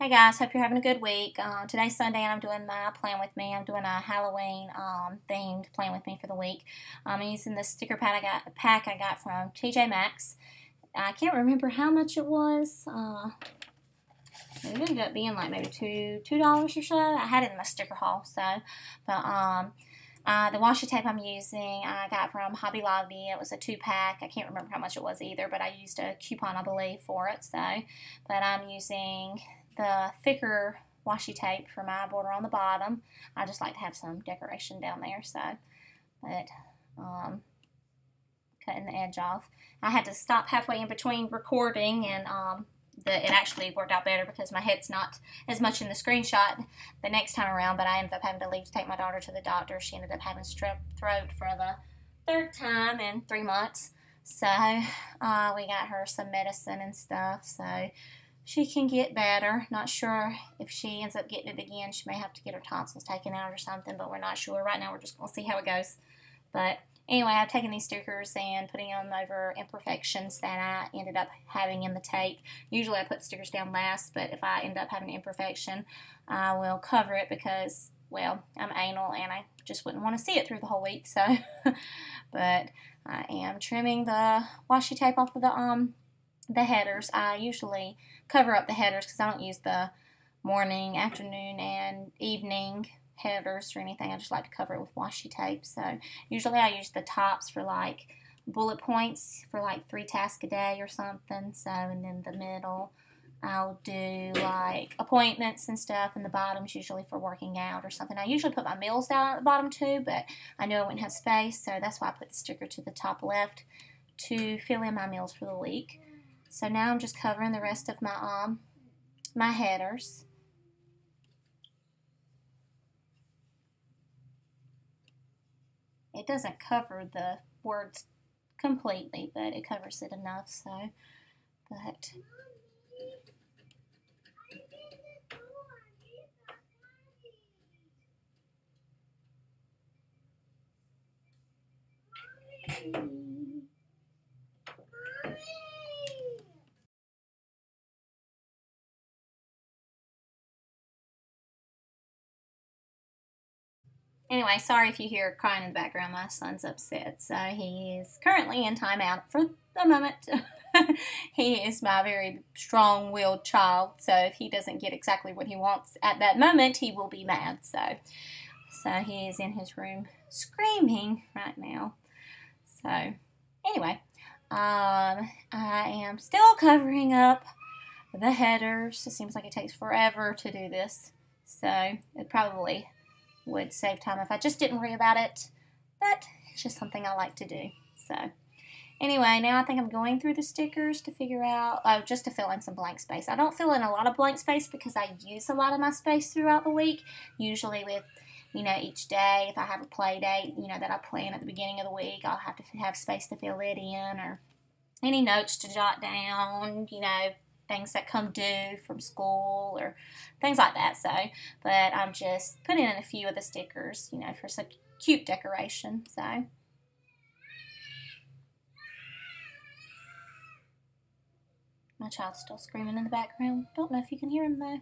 Hey guys, hope you're having a good week. Today's Sunday and I'm doing my Plan With Me. I'm doing a Halloween themed Plan With Me for the week. I'm using this sticker pack I got from TJ Maxx. I can't remember how much it was. It ended up being like maybe $2 or so. I had it in my sticker haul, but the washi tape I'm using I got from Hobby Lobby. It was a 2-pack. I can't remember how much it was either, but I used a coupon, I believe, for it. But I'm using the thicker washi tape for my border on the bottom. I just like to have some decoration down there, cutting the edge off. I had to stop halfway in between recording, and it actually worked out better because my head's not as much in the screenshot the next time around, but I ended up having to leave to take my daughter to the doctor. She ended up having strep throat for the 3rd time in 3 months. So we got her some medicine and stuff so she can get better. Not sure if she ends up getting it again. She may have to get her tonsils taken out or something, but we're not sure. Right now we're just going to see how it goes. But anyway, I've taken these stickers and putting them over imperfections that I ended up having in the tape. Usually I put stickers down last, but if I end up having an imperfection, I will cover it because, well, I'm anal and I just wouldn't want to see it through the whole week. So, but I am trimming the washi tape off of the headers. I usually cover up the headers because I don't use the morning, afternoon, and evening headers or anything. I just like to cover it with washi tape. So usually I use the tops for like bullet points for like 3 tasks a day or something. So, and then the middle I'll do like appointments and stuff, and the bottom's usually for working out or something. I usually put my meals down at the bottom too, but I know I wouldn't have space, so that's why I put the sticker to the top left to fill in my meals for the week. So now I'm just covering the rest of my headers. It doesn't cover the words completely, but it covers it enough, so, but anyway, sorry if you hear crying in the background. My son's upset, so he is currently in timeout for the moment. He is my very strong-willed child, so if he doesn't get exactly what he wants at that moment, he will be mad. So he is in his room screaming right now. So anyway, I am still covering up the headers. It seems like it takes forever to do this, so it probably would save time if I just didn't worry about it, but it's just something I like to do. So anyway, now I think I'm going through the stickers to figure out, just to fill in some blank space. I don't fill in a lot of blank space because I use a lot of my space throughout the week, usually with, each day. If I have a play date, that I plan at the beginning of the week, I'll have to have space to fill it in, or any notes to jot down, things that come due from school or things like that. So, but I'm just putting in a few of the stickers, for some cute decoration. So, my child's still screaming in the background. Don't know if you can hear him though.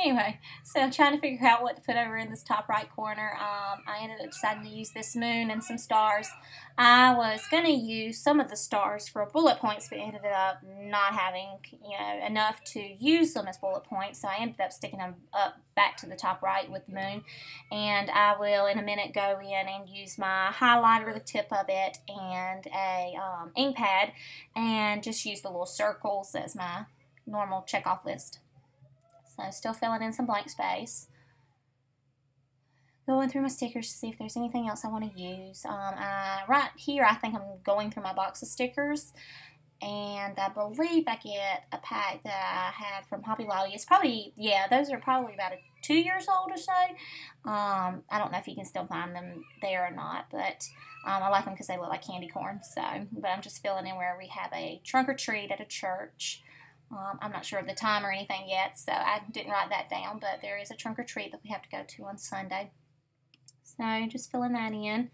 Anyway, so I'm trying to figure out what to put over in this top right corner. I ended up deciding to use this moon and some stars. I was going to use some of the stars for bullet points, but ended up not having, enough to use them as bullet points. So I ended up sticking them up back to the top right with the moon. And I will, in a minute, go in and use my highlighter, the tip of it, and a ink pad, and just use the little circles as my normal check-off list. So still filling in some blank space. Going through my stickers to see if there's anything else I want to use. Right here, I think I'm going through my box of stickers. And I believe I get a pack that I had from Hobby Lobby. It's probably, those are probably about 2 years old or so. I don't know if you can still find them there or not, but I like them because they look like candy corn. But I'm just filling in where we have a trunk or treat at a church. I'm not sure of the time or anything yet, so I didn't write that down, but there is a trunk or treat that we have to go to on Sunday. So just filling that in.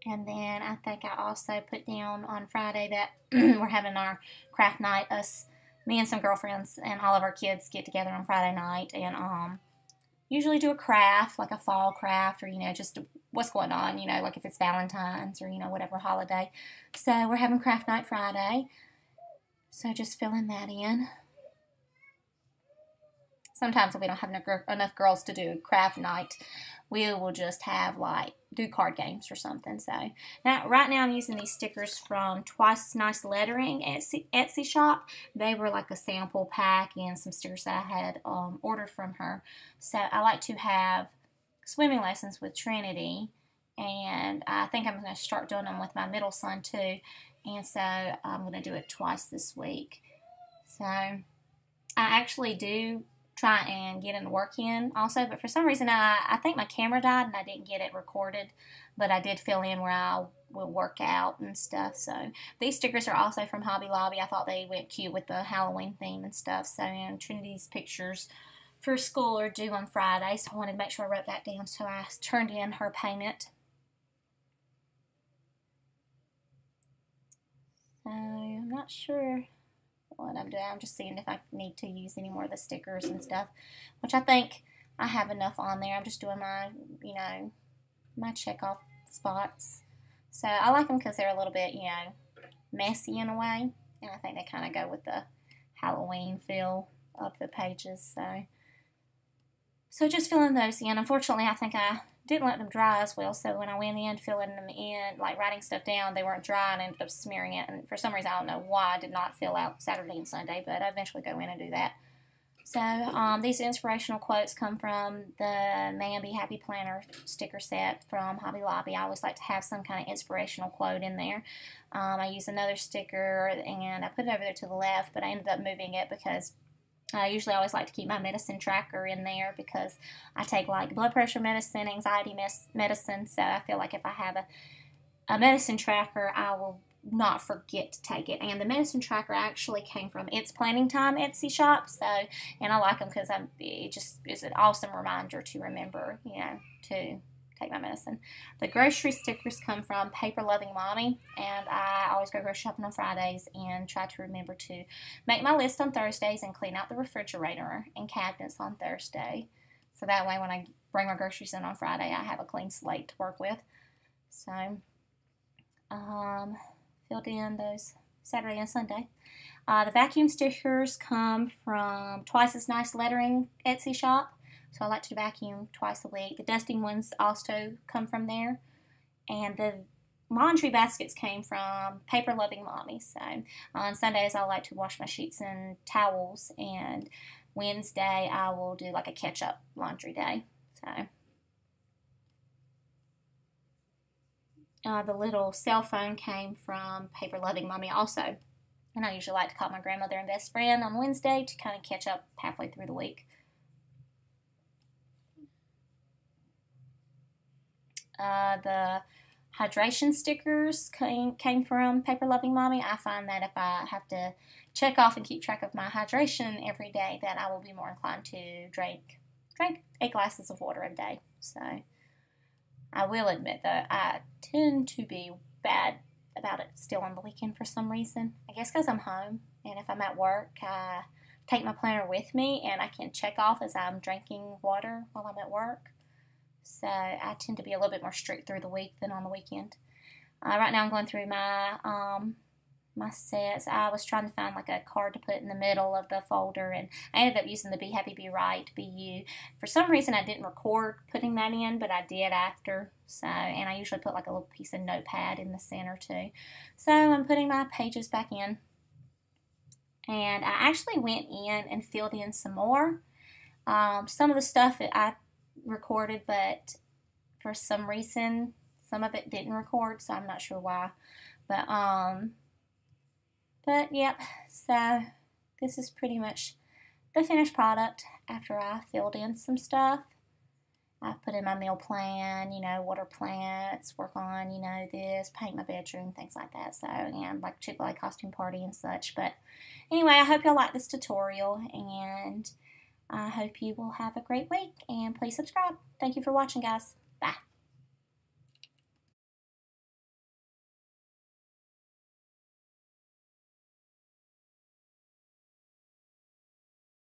And then I think I also put down on Friday that we're having our craft night. Me and some girlfriends and all of our kids get together on Friday night and usually do a craft, like a fall craft or, just what's going on, like if it's Valentine's or, whatever holiday. So we're having craft night Friday. So just filling that in. Sometimes if we don't have enough girls to do craft night, we will just have do card games or something. So right now I'm using these stickers from Twice as Nice Lettering Etsy shop. They were like a sample pack and some stickers that I had ordered from her. So I like to have swimming lessons with Trinity, and I think I'm going to start doing them with my middle son too. And so I'm going to do it twice this week. So I actually do try and get into work in also, but for some reason I think my camera died and I didn't get it recorded, but I did fill in where I will work out and stuff. So these stickers are also from Hobby Lobby. I thought they went cute with the Halloween theme and stuff. So Trinity's pictures for school are due on Friday, so I wanted to make sure I wrote that down. So I turned in her payment. So I'm not sure what I'm doing. I'm just seeing if I need to use any more of the stickers and stuff, which I think I have enough on there. I'm just doing my, my check off spots. So I like them because they're a little bit, messy in a way, and I think they kind of go with the Halloween feel of the pages. So just filling those in. Unfortunately, I think I didn't let them dry as well, so when I went in filling them in, like writing stuff down, they weren't dry and I ended up smearing it, and for some reason, I don't know why I did not fill out Saturday and Sunday, but I eventually go in and do that. So these inspirational quotes come from the Man Be Happy Planner sticker set from Hobby Lobby. I always like to have some kind of inspirational quote in there. I use another sticker and I put it over there to the left, but I ended up moving it because I usually always like to keep my medicine tracker in there because I take like blood pressure medicine, anxiety medicine, so I feel like if I have a medicine tracker, I will not forget to take it. And the medicine tracker actually came from It's Planning Time Etsy shop, and I like them because it just is an awesome reminder to remember, to take my medicine. The grocery stickers come from Paper Loving Mommy, and I always go grocery shopping on Fridays and try to remember to make my list on Thursdays and clean out the refrigerator and cabinets on Thursday. So that way when I bring my groceries in on Friday, I have a clean slate to work with. So, filled in those Saturday and Sunday. The vacuum stickers come from Twice as Nice Lettering Etsy shop. So I like to vacuum twice a week. The dusting ones also come from there. And the laundry baskets came from Paper Loving Mommy. So on Sundays, I like to wash my sheets and towels. And Wednesday, I will do like a catch-up laundry day. So the little cell phone came from Paper Loving Mommy also. And I usually like to call my grandmother and best friend on Wednesday to kind of catch up halfway through the week. The hydration stickers came from Paper Loving Mommy. I find that if I have to check off and keep track of my hydration every day, that I will be more inclined to drink 8 glasses of water a day. So I will admit that I tend to be bad about it still on the weekend for some reason. I guess because I'm home, and if I'm at work, I take my planner with me and I can check off as I'm drinking water while I'm at work. So I tend to be a little bit more strict through the week than on the weekend. Right now I'm going through my my sets. I was trying to find like a card to put in the middle of the folder, and I ended up using the Be Happy, Be Right, Be You. For some reason I didn't record putting that in, but I did after. So, and I usually put like a little piece of notepad in the center too. So I'm putting my pages back in. And I actually went in and filled in some more. Some of the stuff that I recorded, but for some reason some of it didn't record, so I'm not sure why. But yep, so this is pretty much the finished product after I filled in some stuff. I put in my meal plan, water plants, work on, this, paint my bedroom, things like that. So, and like Chick-fil-A costume party and such. But anyway, I hope y'all like this tutorial, and I hope you will have a great week, and please subscribe. Thank you for watching, guys.